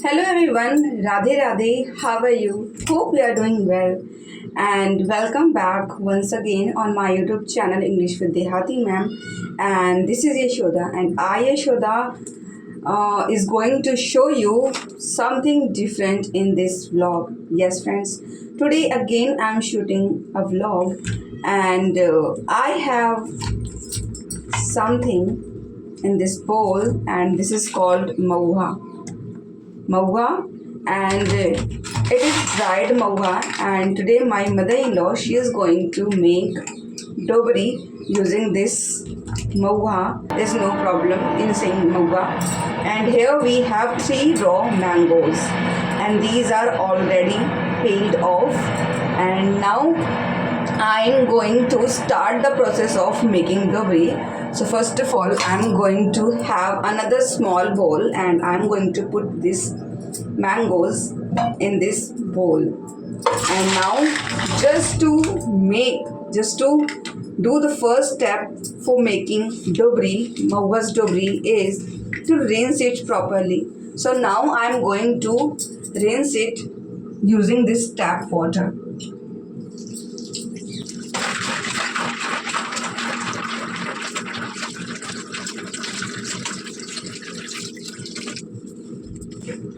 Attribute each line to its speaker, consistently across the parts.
Speaker 1: Hello everyone, Radhe Radhe, how are you? Hope you are doing well and welcome back once again on my YouTube channel English with Dehati ma'am, and this is Yashoda, and I Yashoda is going to show you something different in this vlog. Yes friends, today again I am shooting a vlog and I have something in this bowl and this is called mawa, and it is dried mawa, and today my mother-in-law, she is going to make dobri using this mawa. There's no problem in saying mawa. And here we have 3 raw mangoes and these are already peeled off, and now I'm going to start the process of making dobri. So first of all, I'm going to have another small bowl and I'm going to put this mangoes in this bowl. And now just to do the first step for making dobri, mawa's dobri, is to rinse it properly. So now I'm going to rinse it using this tap water.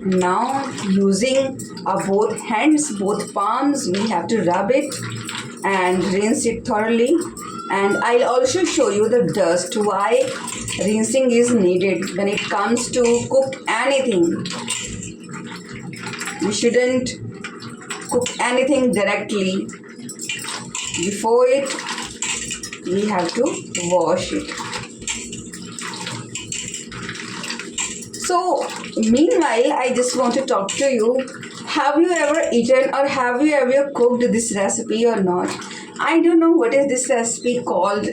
Speaker 1: Now using both hands, both palms, we have to rub it and rinse it thoroughly. And I'll also show you the dust, why rinsing is needed when it comes to cook anything. We shouldn't cook anything directly. Before it, we have to wash it. So, meanwhile, I just want to talk to you. Have you ever eaten or have you ever cooked this recipe or not? I don't know what is this recipe called,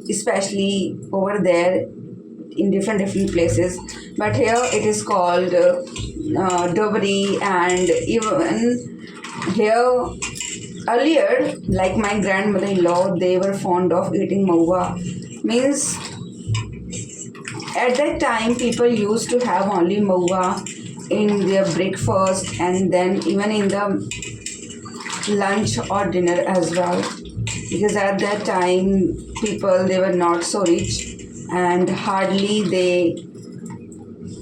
Speaker 1: especially over there in different places. But here it is called dobri, and even here earlier, like my grandmother-in-law, they were fond of eating mawa. Means at that time, people used to have only mawa in their breakfast and then even in the lunch or dinner as well. Because at that time, people, they were not so rich and hardly they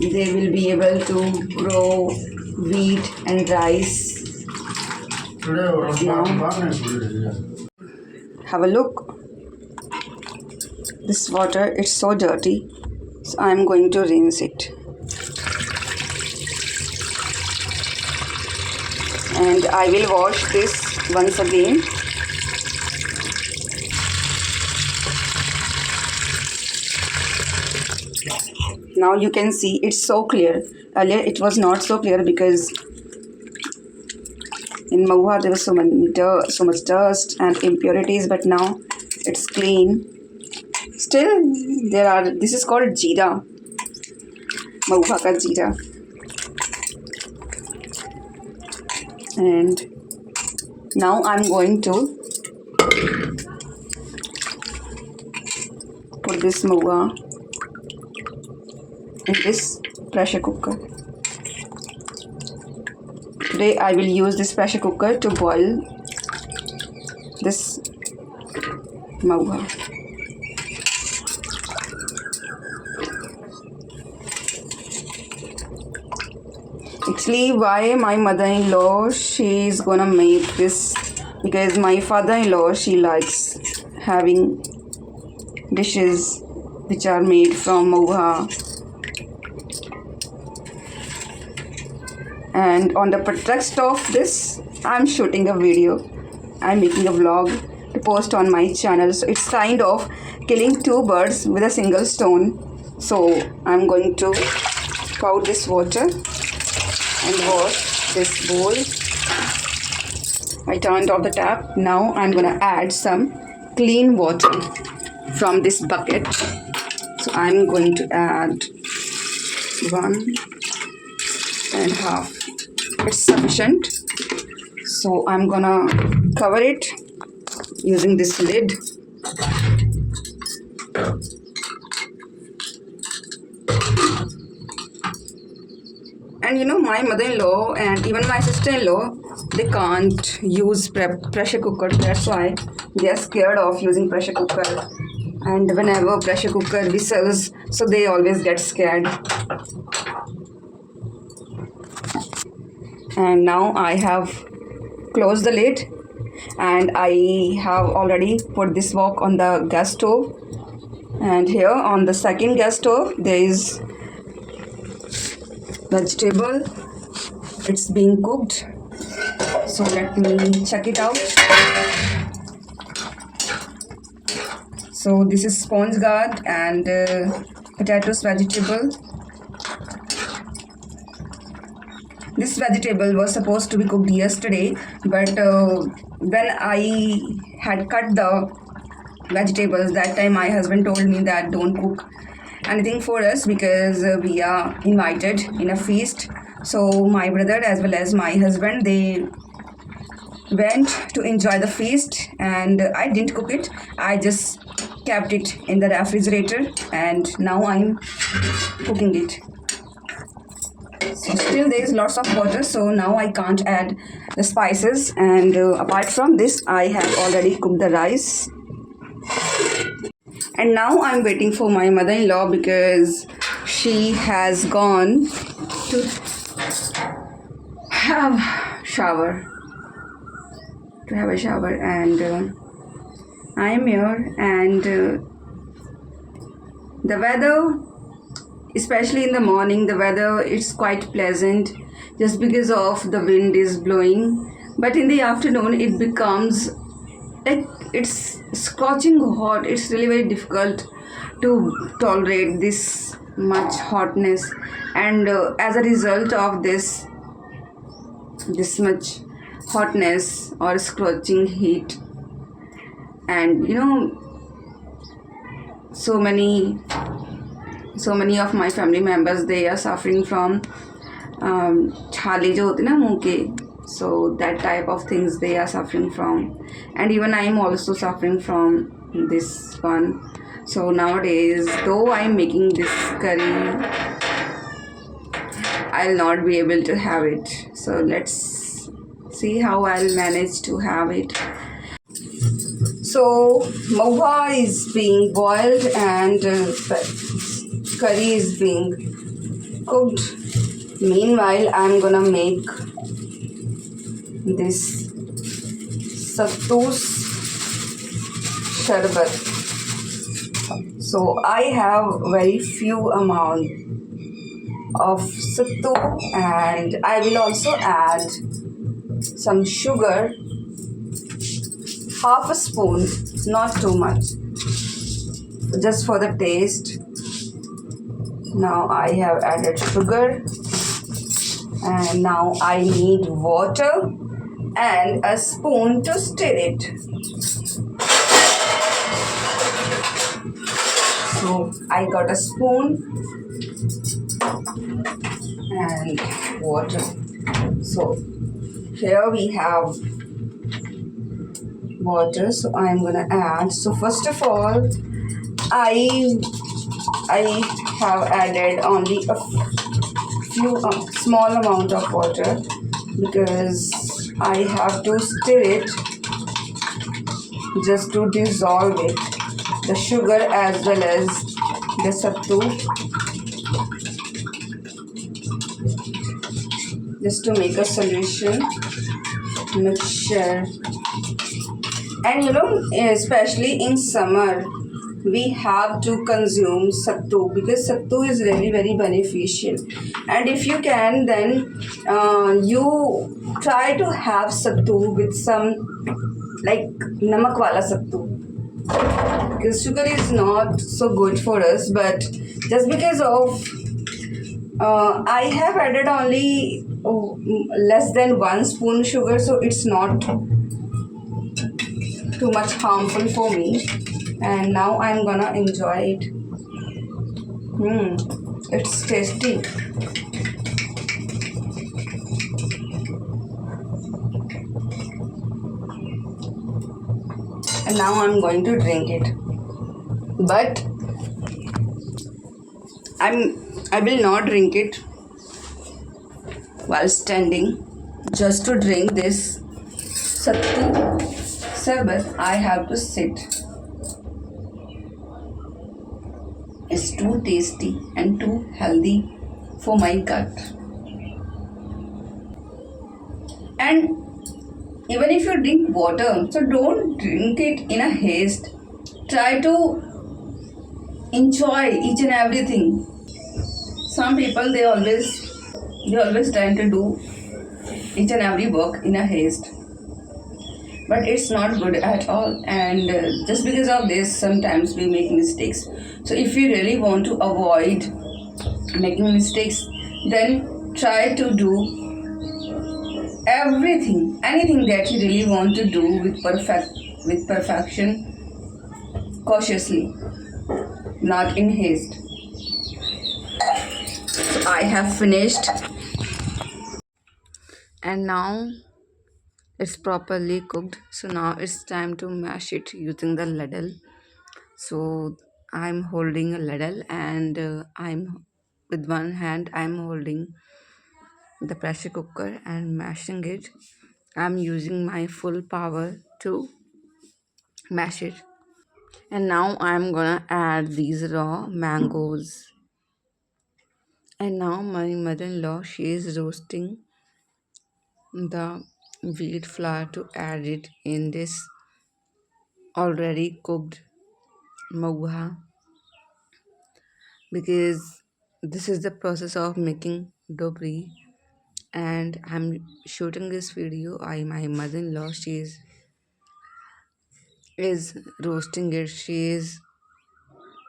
Speaker 1: will be able to grow wheat and rice. Now, have a look. This water, it's so dirty. So I'm going to rinse it. And I will wash this once again. Now you can see it's so clear. Earlier it was not so clear because in mawa there was so much dust and impurities, but now it's clean. Still, this is called jeera, mawa ka jeera. And now I'm going to put this mawa in this pressure cooker. Today I will use this pressure cooker to boil this mawa. Actually, why my mother-in-law, she is gonna make this, because my father-in-law, she likes having dishes which are made from mawa. And on the pretext of this, I'm shooting a video, I'm making a vlog to post on my channel. So it's kind of killing 2 birds with a single stone. So I'm going to pour this water and wash this bowl. I turned off the tap. Now I'm gonna add some clean water from this bucket. So I'm going to add 1.5. It's sufficient. So I'm gonna cover it using this lid. And you know, my mother-in-law and even my sister-in-law, they can't use pressure cooker. That's why they are scared of using pressure cooker. And whenever pressure cooker whistles, so they always get scared. And now I have closed the lid, and I have already put this wok on the gas stove. And here on the second gas stove, there is vegetable. It's being cooked. So let me check it out. So this is sponge gourd and potatoes vegetable. This vegetable was supposed to be cooked yesterday, but when I had cut the vegetables, that time my husband told me that don't cook anything for us because we are invited in a feast. So my brother as well as my husband, they went to enjoy the feast, and I didn't cook it. I just kept it in the refrigerator, and now I'm cooking it. So still there is lots of water, so now I can't add the spices. And apart from this, I have already cooked the rice. And now I'm waiting for my mother-in-law because she has gone to have a shower. And I am here, and the weather, especially in the morning, the weather is quite pleasant just because of the wind is blowing. But in the afternoon, it becomes like it's scorching hot. It's really very difficult to tolerate this much hotness, and as a result of this much hotness or scorching heat, and you know, so many of my family members, they are suffering from chhali jo hote na muh ke, so that type of things they are suffering from. And even I am also suffering from this one. So nowadays, though I am making this curry, I'll not be able to have it. So let's see how I'll manage to have it. So mohua is being boiled and curry is being cooked. Meanwhile, I'm gonna make this sattu's sharbat. So I have very few amount of sattu, and I will also add some sugar, half a spoon, not too much, just for the taste. Now I have added sugar, and now I need water and a spoon to stir it. So I got a spoon and water. So here we have water, so I'm gonna add. So first of all, I have added only a few small amount of water because I have to stir it just to dissolve it, the sugar as well as the sattu, just to make a solution mixture. And you know, especially in summer, we have to consume sattu because sattu is really very beneficial. And if you can, then you try to have sattu with some like namak wala sattu, because sugar is not so good for us. But just because of I have added only less than 1 spoon sugar, so it's not too much harmful for me. And now I'm gonna enjoy it. It's tasty. And now I'm going to drink it. But I will not drink it while standing just to drink this sattu sarbat. I have to sit. It's too tasty and too healthy for my gut. And even if you drink water, so don't drink it in a haste. Try to enjoy each and everything. Some people they always try to do each and every work in a haste, but it's not good at all. And just because of this, sometimes we make mistakes. So if you really want to avoid making mistakes, then try to do anything that you really want to do with perfection, cautiously, not in haste. So I have finished, and now it's properly cooked. So now it's time to mash it using the ladle. So I'm holding a ladle, and I'm with one hand I'm holding the pressure cooker and mashing it. I'm using my full power to mash it. And now I'm gonna add these raw mangoes. And now my mother-in-law, she is roasting the wheat flour to add it in this already cooked mogha, because this is the process of making dobri. And I'm shooting this video. My mother-in-law, she is roasting it. She is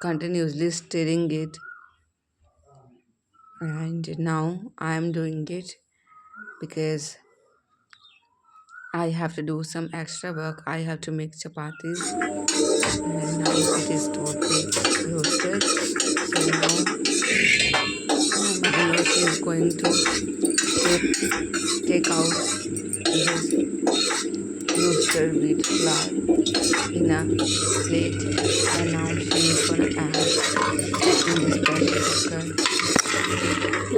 Speaker 1: continuously stirring it, and now I'm doing it because I have to do some extra work. I have to make chapatis, and now it is totally roasted. So now my mother-in-law, she is going to take out this roasted wheat flour in a plate, and now she is gonna add in this pressure cooker.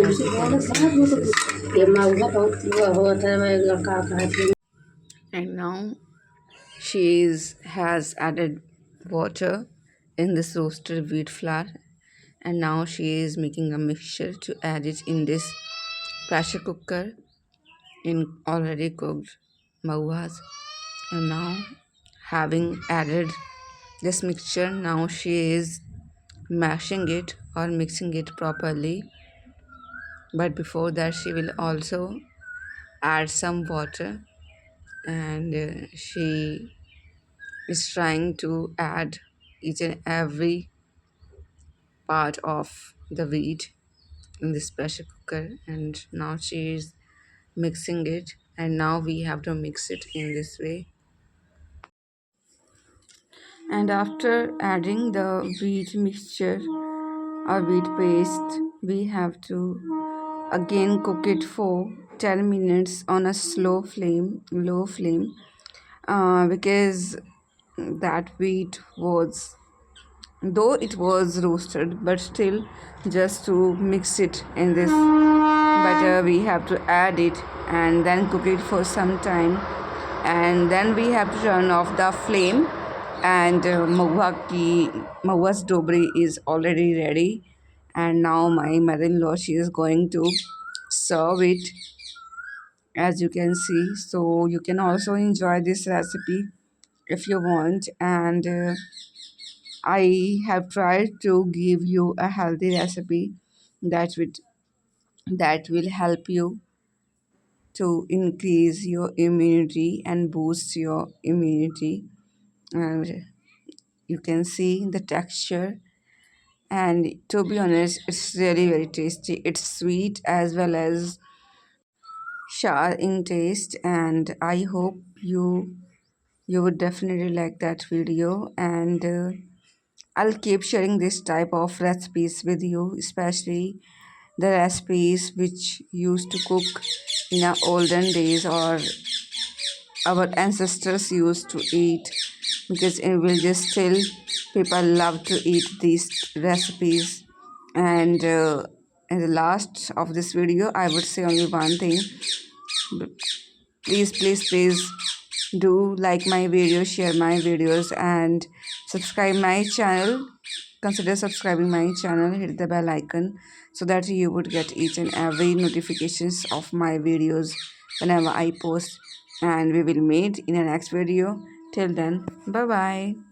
Speaker 1: As you can see, this is, and now has added water in this roasted wheat flour, and now she is making a mixture to add it in this pressure cooker in already cooked mahwas. And now, having added this mixture, now she is mashing it or mixing it properly. But before that, she will also add some water, and she is trying to add each and every part of the wheat in this pressure cooker. And now she is mixing it, and now we have to mix it in this way. And after adding the wheat mixture or wheat paste, we have to again cook it for 10 minutes on a low flame, because that wheat was, though it was roasted, but still, just to mix it in this butter, we have to add it and then cook it for some time, and then we have to turn off the flame. And Mahua's dobri is already ready, and now my mother-in-law, she is going to serve it, as you can see. So you can also enjoy this recipe if you want. And I have tried to give you a healthy recipe that will help you to increase your immunity and boost your immunity. And you can see the texture, and to be honest, it's really very tasty. It's sweet as well as sour in taste, and I hope you would definitely like that video. And I'll keep sharing this type of recipes with you, especially the recipes which used to cook in our olden days, or our ancestors used to eat, because in villages still people love to eat these recipes. And in the last of this video, I would say only one thing. Please do like my videos, share my videos, and subscribe my channel. Consider subscribing my channel, hit the bell icon so that you would get each and every notifications of my videos whenever I post. And we will meet in the next video. Till then, bye bye.